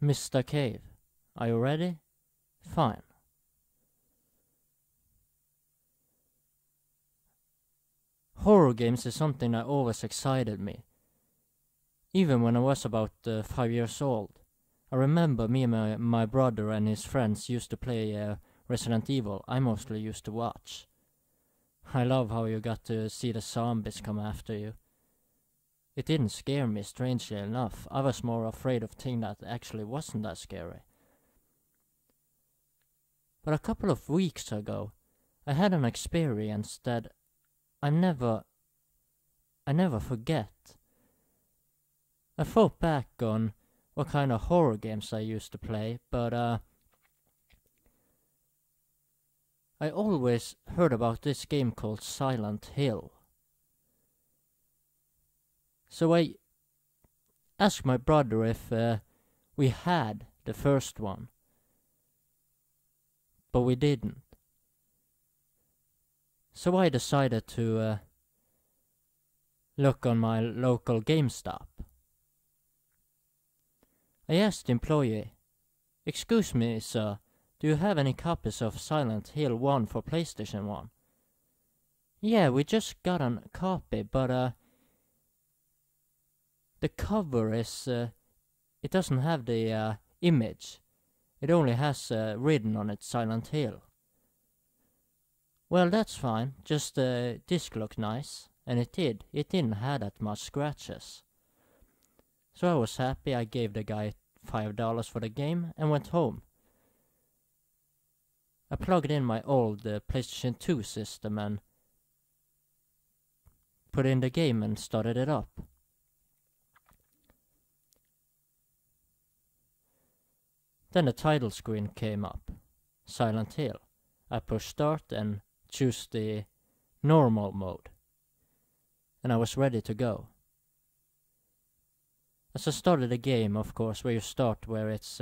Mr. Cave, are you ready? Fine. Horror games is something that always excited me. Even when I was about 5 years old. I remember me and my brother and his friends used to play Resident Evil. I mostly used to watch. I love how you got to see the zombies come after you. It didn't scare me, strangely enough. I was more afraid of things that actually wasn't that scary. But a couple of weeks ago, I had an experience that I never forget. I thought back on what kind of horror games I used to play, but I always heard about this game called Silent Hill. So I asked my brother if we had the first one, but we didn't. So I decided to look on my local GameStop. I asked the employee, "Excuse me, sir, do you have any copies of Silent Hill 1 for PlayStation 1? Yeah, we just got a copy, but the cover is, it doesn't have the image. It only has written on it Silent Hill. Well, that's fine, just the disc looked nice, and it did. It didn't have that much scratches. So I was happy. I gave the guy $5 for the game and went home. I plugged in my old PlayStation 2 system and put in the game and started it up. Then the title screen came up, Silent Hill. I pushed start and chose the normal mode, and I was ready to go. As I started the game, of course, where you start where it's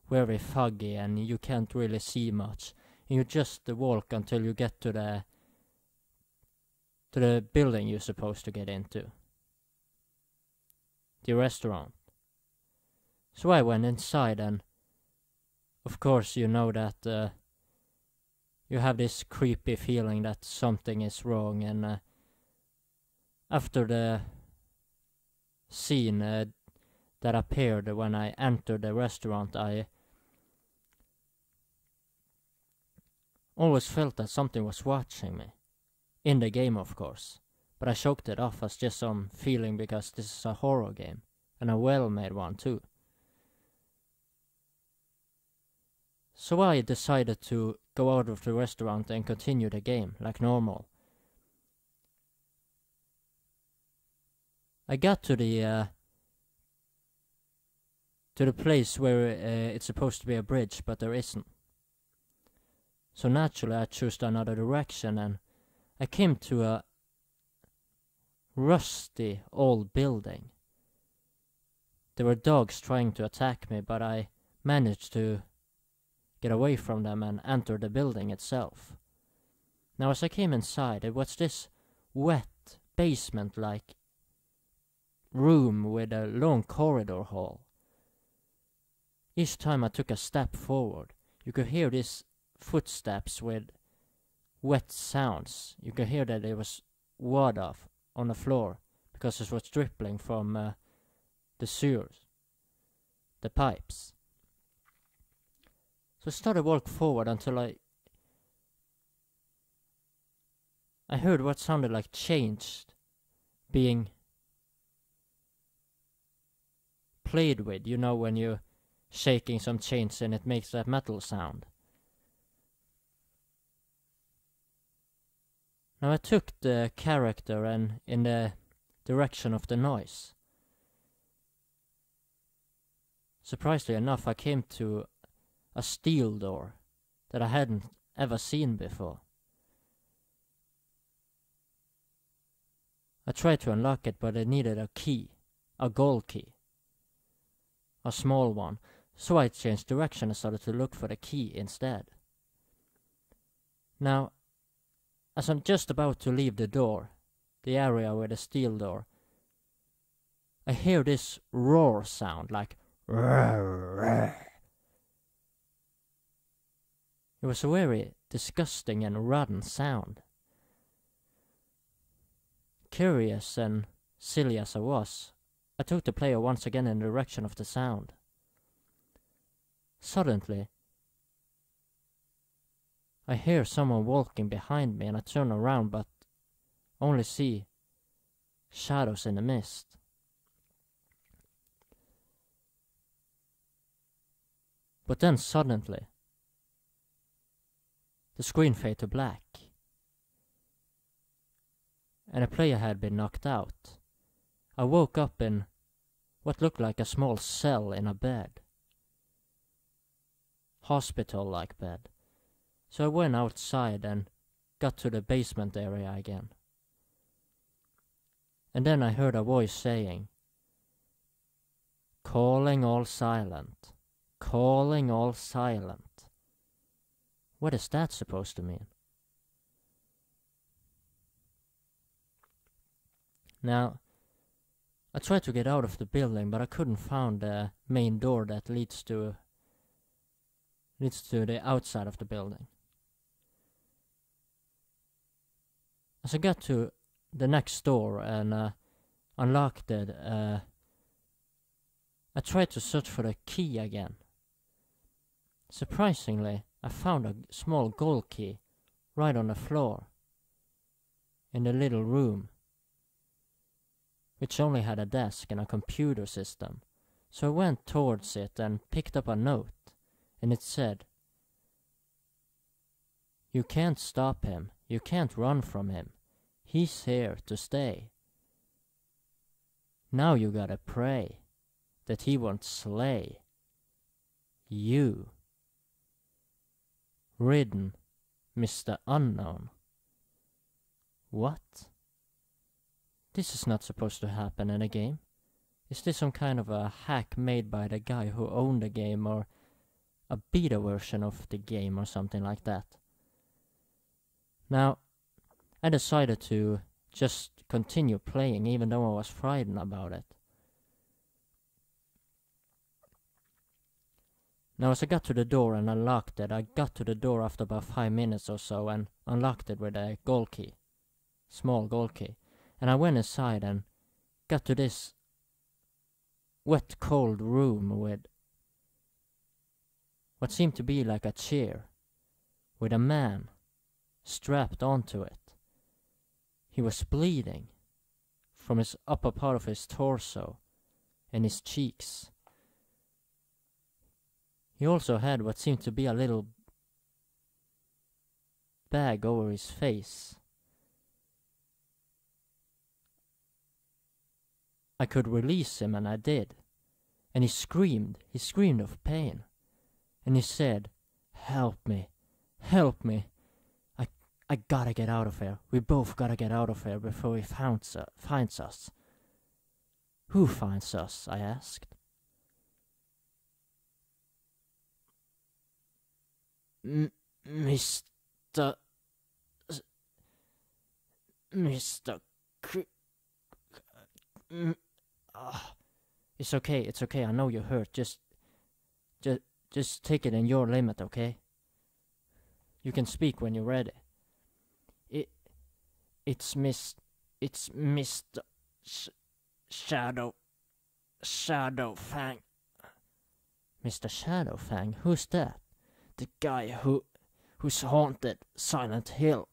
very foggy and you can't really see much, and you just walk until you get to the building you're supposed to get into, the restaurant. So I went inside, and of course you know that you have this creepy feeling that something is wrong, and after the scene that appeared when I entered the restaurant, I always felt that something was watching me. In the game, of course. But I choked it off as just some feeling because this is a horror game. And a well-made one too. So I decided to go out of the restaurant and continue the game like normal. I got to the place where it's supposed to be a bridge, but there isn't. So naturally I chose another direction, and I came to a rusty old building. There were dogs trying to attack me, but I managed to get away from them and enter the building itself. Now as I came inside, it was this wet basement-like room with a long corridor hall. Each time I took a step forward, you could hear these footsteps with wet sounds. You could hear that there was water on the floor because it was dripping from the sewers, the pipes. So I started to walk forward until I heard what sounded like chains being played with. You know when you're shaking some chains and it makes that metal sound. Now I took the character and in the direction of the noise. Surprisingly enough, I came to a steel door that I hadn't ever seen before. I tried to unlock it, but it needed a key, a gold key, a small one, so I changed direction and started to look for the key instead. Now, as I'm just about to leave the door, the area with the steel door, I hear this roar sound, like It was a very disgusting and rotten sound. Curious and silly as I was, I took the player once again in the direction of the sound. Suddenly, I hear someone walking behind me and I turn around but only see shadows in the mist. But then suddenly, the screen faded to black and the player had been knocked out. I woke up in what looked like a small cell in a bed. Hospital-like bed. So I went outside and got to the basement area again. And then I heard a voice saying, "Calling all silent. Calling all silent." What is that supposed to mean? Now, I tried to get out of the building, but I couldn't find the main door that leads to the outside of the building. As I got to the next door and unlocked it, I tried to search for the key again. Surprisingly, I found a small gold key right on the floor in the little room, which only had a desk and a computer system. So I went towards it and picked up a note, and it said, "You can't stop him. You can't run from him. He's here to stay. Now you gotta pray that he won't slay you. Ridden, Mr. Unknown." What? This is not supposed to happen in a game. Is this some kind of a hack made by the guy who owned the game, or a beta version of the game or something like that? Now, I decided to just continue playing even though I was frightened about it. Now as I got to the door and unlocked it, I got to the door after about 5 minutes or so and unlocked it with a gold key. Small gold key. And I went inside and got to this wet cold room with what seemed to be like a chair with a man strapped onto it. He was bleeding from his upper part of his torso and his cheeks. He also had what seemed to be a little bag over his face. I could release him and I did. And he screamed of pain. And he said, "Help me, help me. I gotta get out of here. We both gotta get out of here before he finds us." "Who finds us?" I asked. Mr. It's okay, I know you're hurt. Just take it in your limit, okay? You can speak when you're ready. It's Mr. Shadow Fang. Mr. Shadow Fang? Who's that? The guy who's haunted Silent Hill.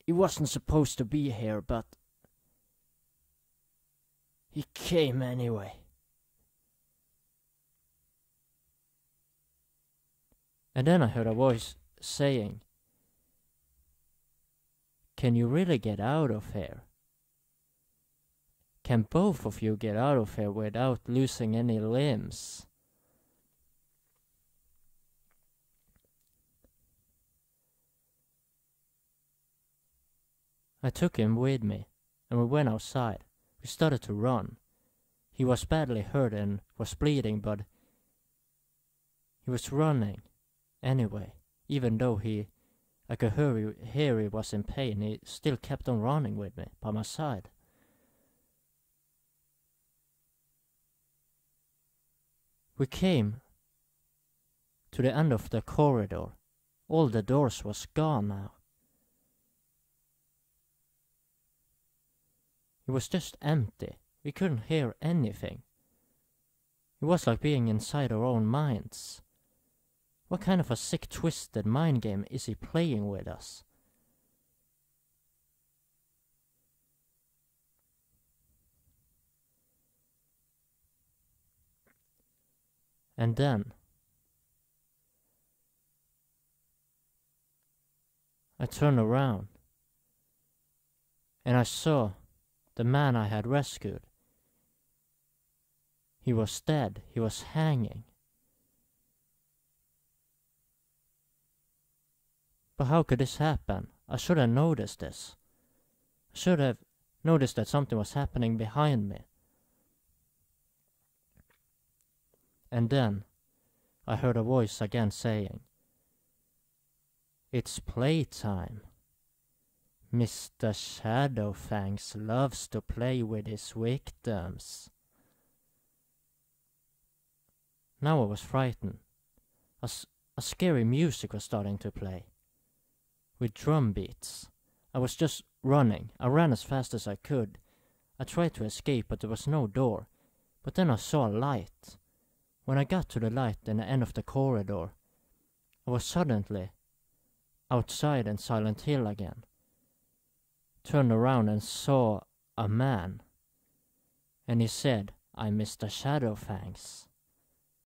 He wasn't supposed to be here, but he came anyway. And then I heard a voice saying, "Can you really get out of here? Can both of you get out of here without losing any limbs?" I took him with me, and we went outside. We started to run. He was badly hurt and was bleeding, but he was running anyway. Even though I could hear he was in pain, he still kept on running with me, by my side. We came to the end of the corridor. All the doors was gone now. It was just empty. We couldn't hear anything. It was like being inside our own minds. What kind of a sick, twisted mind game is he playing with us? And then I turned around and I saw the man I had rescued. He was dead. He was hanging. But how could this happen? I should have noticed this. I should have noticed that something was happening behind me. And then I heard a voice again saying, "It's playtime. Mr. Shadowfangs loves to play with his victims." Now I was frightened. A scary music was starting to play, with drum beats. I was just running. I ran as fast as I could. I tried to escape, but there was no door. But then I saw a light. When I got to the light in the end of the corridor, I was suddenly outside in Silent Hill again. Turned around and saw a man. And he said, "I'm Mr. Shadowfangs."